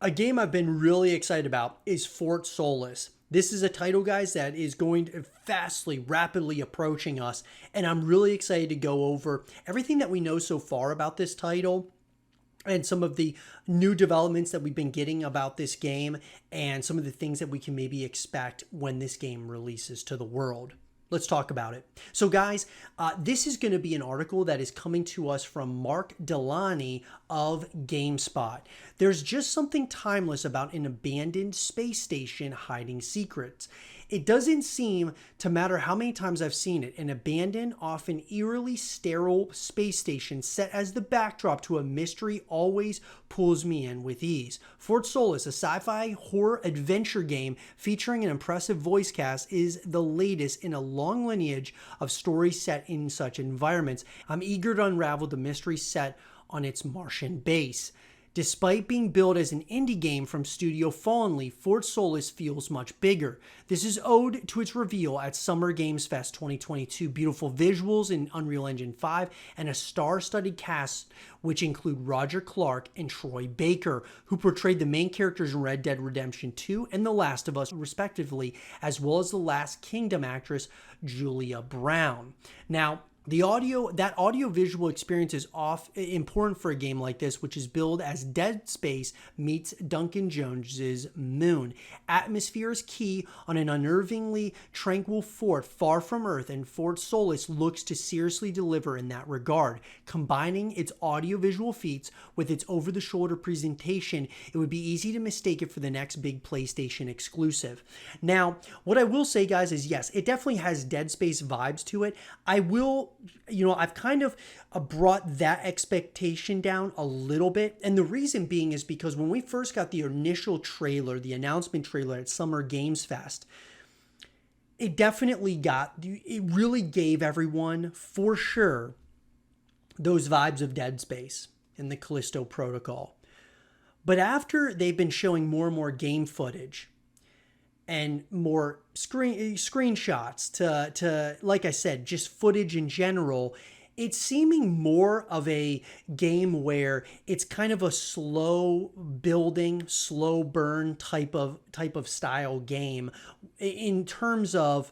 A game I've been really excited about is Fort Solis. This is a title, guys, that is going to rapidly approaching us, and I'm really excited to go over everything that we know so far about this title and some of the new developments that we've been getting about this game and some of the things that we can maybe expect when this game releases to the world. Let's talk about it. So guys, this is going to be an article that is coming to us from Mark Delaney of GameSpot. There's just something timeless about an abandoned space station hiding secrets. It doesn't seem to matter how many times I've seen it. An abandoned, often eerily sterile space station set as the backdrop to a mystery always pulls me in with ease. Fort Solis, a sci-fi horror adventure game featuring an impressive voice cast, is the latest in a long lineage of stories set in such environments. I'm eager to unravel the mystery set on its Martian base. Despite being billed as an indie game from Studio Fallen Leaf, Fort Solis feels much bigger. This is owed to its reveal at Summer Games Fest 2022. Beautiful visuals in Unreal Engine 5 and a star-studded cast which include Roger Clark and Troy Baker, who portrayed the main characters in Red Dead Redemption 2 and The Last of Us respectively, as well as the Last Kingdom actress Julia Brown. Now, that audio-visual experience is important for a game like this, which is billed as Dead Space meets Duncan Jones's Moon. Atmosphere is key on an unnervingly tranquil fort far from Earth, and Fort Solis looks to seriously deliver in that regard. Combining its audio-visual feats with its over-the-shoulder presentation, it would be easy to mistake it for the next big PlayStation exclusive. Now, what I will say, guys, is yes, it definitely has Dead Space vibes to it. I've kind of brought that expectation down a little bit. And the reason being is because when we first got the initial trailer, the announcement trailer at Summer Games Fest, it really gave everyone, for sure, those vibes of Dead Space and the Callisto Protocol. But after they've been showing more and more game footage and more screenshots to, like I said, just footage in general, it's seeming more of a game where it's kind of a slow building, slow burn type of style game in terms of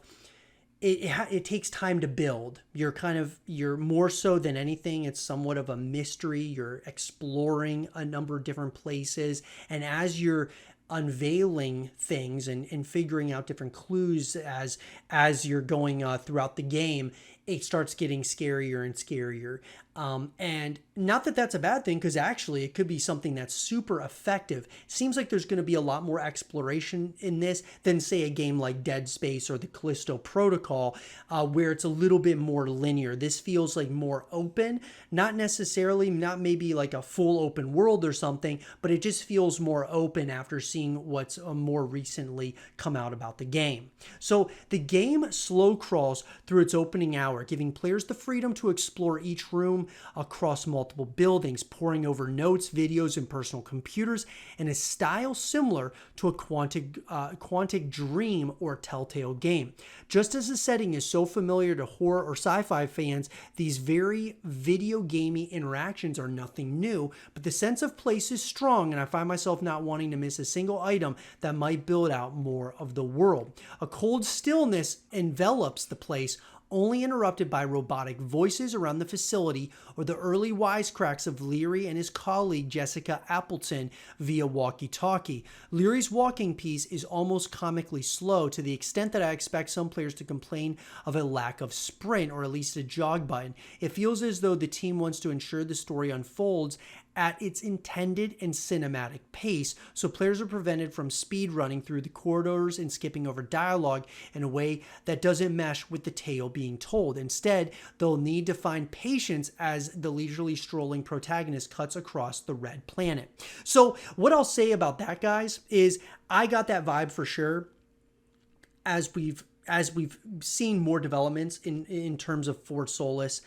it takes time to build. You're more so than anything, it's somewhat of a mystery. You're exploring a number of different places, and as you're unveiling things and figuring out different clues as you're going throughout the game, it starts getting scarier and scarier. And not that that's a bad thing, because actually it could be something that's super effective. Seems like there's going to be a lot more exploration in this than, say, a game like Dead Space or the Callisto Protocol, where it's a little bit more linear. This feels like more open, not maybe like a full open world or something, but it just feels more open after seeing what's more recently come out about the game. So the game slow crawls through its opening hour, giving players the freedom to explore each room across multiple buildings, poring over notes, videos, and personal computers in a style similar to a Quantic Dream or Telltale game. Just as the setting is so familiar to horror or sci-fi fans, these very video gamey interactions are nothing new, but the sense of place is strong, and I find myself not wanting to miss a single item that might build out more of the world. A cold stillness envelops the place, only interrupted by robotic voices around the facility or the early wisecracks of Leary and his colleague Jessica Appleton via walkie-talkie. Leary's walking piece is almost comically slow, to the extent that I expect some players to complain of a lack of sprint or at least a jog button. It feels as though the team wants to ensure the story unfolds at its intended and cinematic pace, so players are prevented from speed running through the corridors and skipping over dialogue in a way that doesn't mesh with the tale being told. Instead, they'll need to find patience as the leisurely strolling protagonist cuts across the red planet. So what I'll say about that, guys, is I got that vibe for sure as we've seen more developments in terms of Fort Solis.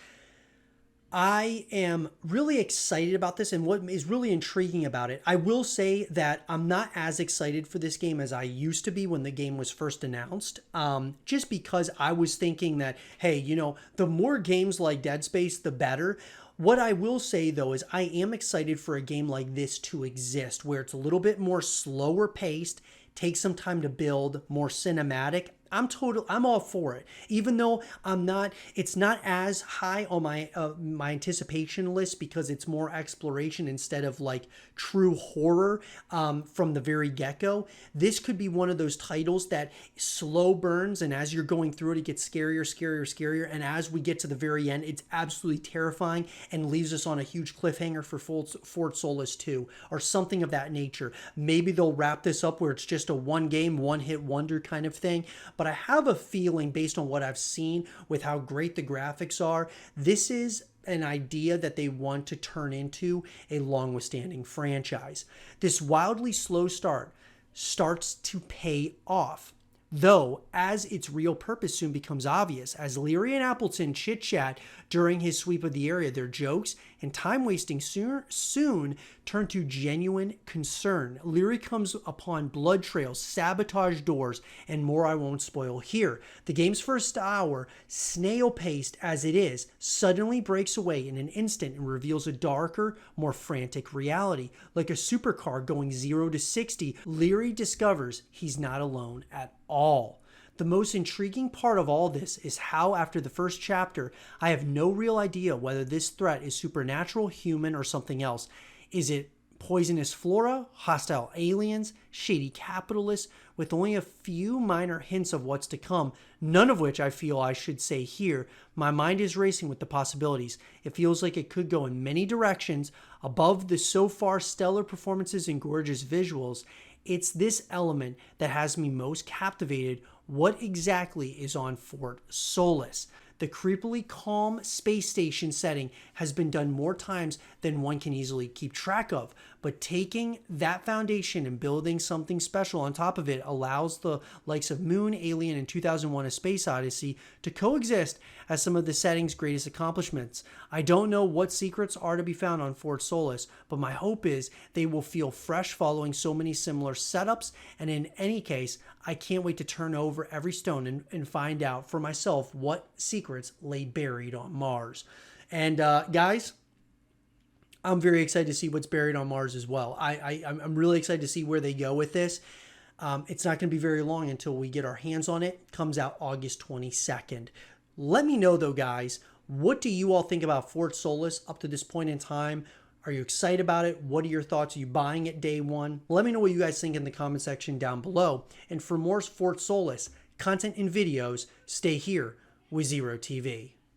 I am really excited about this, and what is really intriguing about it, I will say that I'm not as excited for this game as I used to be when the game was first announced, just because I was thinking that, hey, the more games like Dead Space, the better. What I will say though is I am excited for a game like this to exist, where it's a little bit more slower paced, takes some time to build, more cinematic. I'm all for it. Even though it's not as high on my anticipation list because it's more exploration instead of like true horror from the very get-go. This could be one of those titles that slow burns, and as you're going through it, it gets scarier, scarier, scarier, and as we get to the very end, it's absolutely terrifying and leaves us on a huge cliffhanger for Fort Solis 2 or something of that nature. Maybe they'll wrap this up where it's just a one game, one hit wonder kind of thing. But I have a feeling, based on what I've seen with how great the graphics are, this is an idea that they want to turn into a long-withstanding franchise. This wildly slow start starts to pay off, though, as its real purpose soon becomes obvious. As Leary and Appleton chit-chat during his sweep of the area, their jokes and time-wasting soon turn to genuine concern. Leary comes upon blood trails, sabotage doors, and more I won't spoil here. The game's first hour, snail-paced as it is, suddenly breaks away in an instant and reveals a darker, more frantic reality. Like a supercar going 0 to 60, Leary discovers he's not alone at all. The most intriguing part of all this is how, after the first chapter, I have no real idea whether this threat is supernatural, human, or something else. Is it poisonous flora, hostile aliens, shady capitalists, with only a few minor hints of what's to come, none of which I feel I should say here. My mind is racing with the possibilities. It feels like it could go in many directions. Above the so far stellar performances and gorgeous visuals, it's this element that has me most captivated. What exactly is on Fort Solis? The creepily calm space station setting has been done more times than one can easily keep track of, but taking that foundation and building something special on top of it allows the likes of Moon, Alien, and 2001: A Space Odyssey to coexist as some of the setting's greatest accomplishments. I don't know what secrets are to be found on Fort Solis, but my hope is they will feel fresh following so many similar setups, and in any case, I can't wait to turn over every stone and find out for myself what secrets lay buried on Mars. And guys, I'm very excited to see what's buried on Mars as well. I'm really excited to see where they go with this. It's not going to be very long until we get our hands on it. It comes out August 22nd. Let me know though, guys, what do you all think about Fort Solis up to this point in time? Are you excited about it? What are your thoughts? Are you buying it day one? Let me know what you guys think in the comment section down below. And for more Fort Solis content and videos, stay here with zrotv.